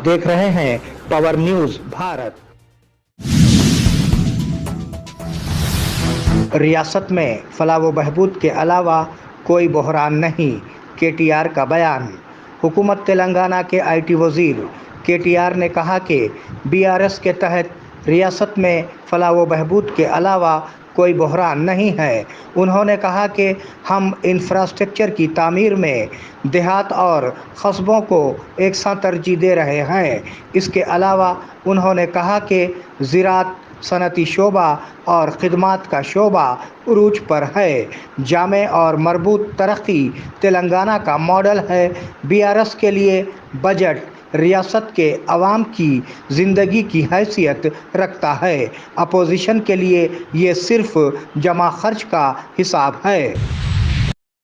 देख रहे हैं पावर न्यूज भारत। रियासत में फलाह व बहबूद के अलावा कोई बहरान नहीं, केटीआर का बयान। हुकूमत तेलंगाना के आईटी वजीर केटीआर ने कहा कि बीआरएस के तहत रियासत में फलाह व बहबूद के अलावा कोई बहरान नहीं है। उन्होंने कहा कि हम इंफ्रास्ट्रक्चर की तामीर में देहात और कस्बों को एक साथ तरजीह दे रहे हैं। इसके अलावा उन्होंने कहा कि ज़राअत, सनती शोबा और खिदमात का शोबा उरूज पर है। जामे और मरबूत तरक्की तेलंगाना का मॉडल है। बीआरएस के लिए बजट रियासत के अवाम की ज़िंदगी की हैसियत रखता है। अपोजिशन के लिए ये सिर्फ जमा खर्च का हिसाब है।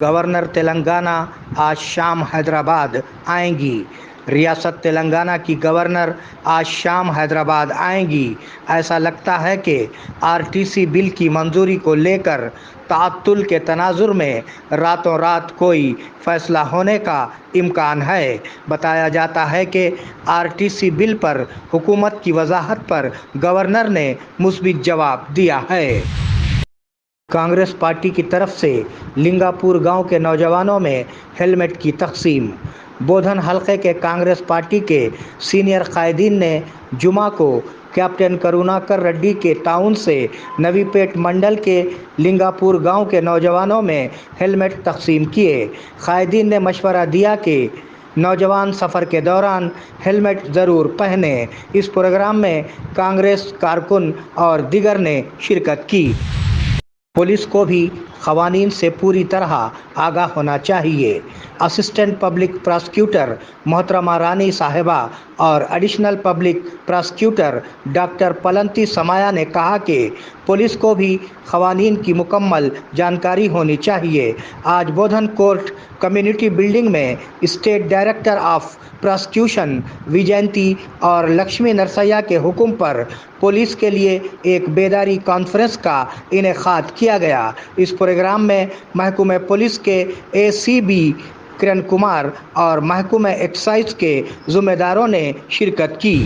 गवर्नर तेलंगाना आज शाम हैदराबाद आएंगी। रियासत तेलंगाना की गवर्नर आज शाम हैदराबाद आएंगी। ऐसा लगता है कि आरटीसी बिल की मंजूरी को लेकर ताअत्तुल के तनाजुर में रातों रात कोई फैसला होने का इम्कान है। बताया जाता है कि आरटीसी बिल पर हुकूमत की वजाहत पर गवर्नर ने मुस्बित जवाब दिया है। कांग्रेस पार्टी की तरफ से लिंगापुर गांव के नौजवानों में हेलमेट की तकसीम। बोधन हलके के कांग्रेस पार्टी के सीनियर कायदीन ने जुमा को कैप्टन करुणाकर रेड्डी के टाउन से नवीपेट मंडल के लिंगापुर गांव के नौजवानों में हेलमेट तकसीम किए। कायदीन ने मशवरा दिया कि नौजवान सफ़र के दौरान हेलमेट ज़रूर पहने। इस प्रोग्राम में कांग्रेस कारकुन और दीगर ने शिरकत की। पुलिस को भी क़वानीन से पूरी तरह आगाह होना चाहिए। असिस्टेंट पब्लिक प्रोसिक्यूटर मोहतरमा रानी साहिबा और एडिशनल पब्लिक प्रोसिक्यूटर डॉक्टर पलंती समाया ने कहा कि पुलिस को भी क़वानीन की मुकम्मल जानकारी होनी चाहिए। आज बोधन कोर्ट कम्युनिटी बिल्डिंग में स्टेट डायरेक्टर ऑफ प्रोसिक्यूशन विजयंती और लक्ष्मी नरसैया के हुक्म पर पुलिस के लिए एक बेदारी कॉन्फ्रेंस का इनेकाद किया गया। इस प्रोग्राम में महकमे पुलिस के एसीबी किरण कुमार और महकमे एक्साइज के ज़िम्मेदारों ने शिरकत की।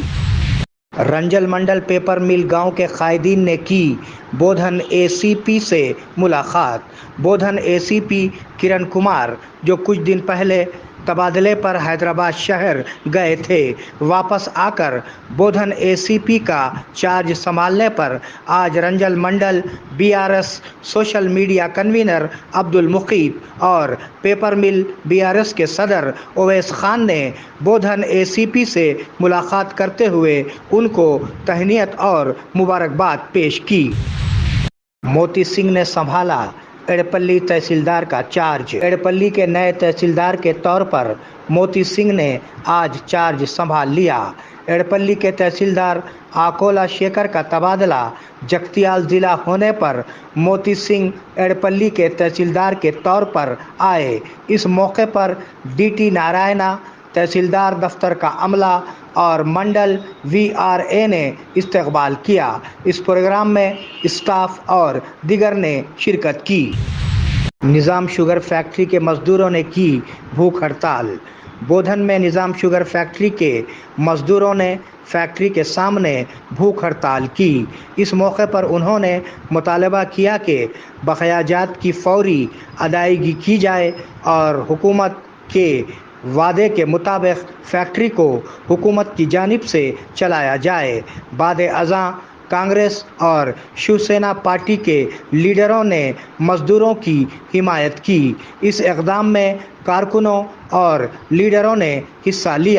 रंजल मंडल पेपर मिल गांव के कायदीन ने की बोधन एसीपी से मुलाकात। बोधन एसीपी किरण कुमार, जो कुछ दिन पहले तबादले पर हैदराबाद शहर गए थे, वापस आकर बोधन एसीपी का चार्ज संभालने पर आज Ranjal mandal BRS social media convener Abdul Muqeeb और पेपर मिल बीआरएस के सदर ओवैस खान ने बोधन एसीपी से मुलाकात करते हुए उनको तहनीत और मुबारकबाद पेश की। मोती सिंह ने संभाला एड़पल्ली तहसीलदार का चार्ज। एड़पल्ली के नए तहसीलदार के तौर पर मोती सिंह ने आज चार्ज संभाल लिया। एड़पल्ली के तहसीलदार आकोला शेखर का तबादला जगतियाल ज़िला होने पर मोती सिंह एड़पल्ली के तहसीलदार के तौर पर आए। इस मौके पर डीटी नारायणा, तहसीलदार दफ्तर का अमला और मंडल वीआरए ने इस्तकबाल किया। इस प्रोग्राम में स्टाफ और दीगर ने शिरकत की। निज़ाम शुगर फैक्ट्री के मज़दूरों ने की भूख हड़ताल। बोधन में निज़ाम शुगर फैक्ट्री के मज़दूरों ने फैक्ट्री के सामने भूख हड़ताल की। इस मौके पर उन्होंने मुतालबा किया कि बकायाजात की फौरी अदायगी की जाए और हुकूमत के वादे के मुताबिक फैक्ट्री को हुकूमत की जानिब से चलाया जाए। बादे अज़ां कांग्रेस और शिवसेना पार्टी के लीडरों ने मज़दूरों की हिमायत की। इस इक़दाम में कारकुनों और लीडरों ने हिस्सा लिया।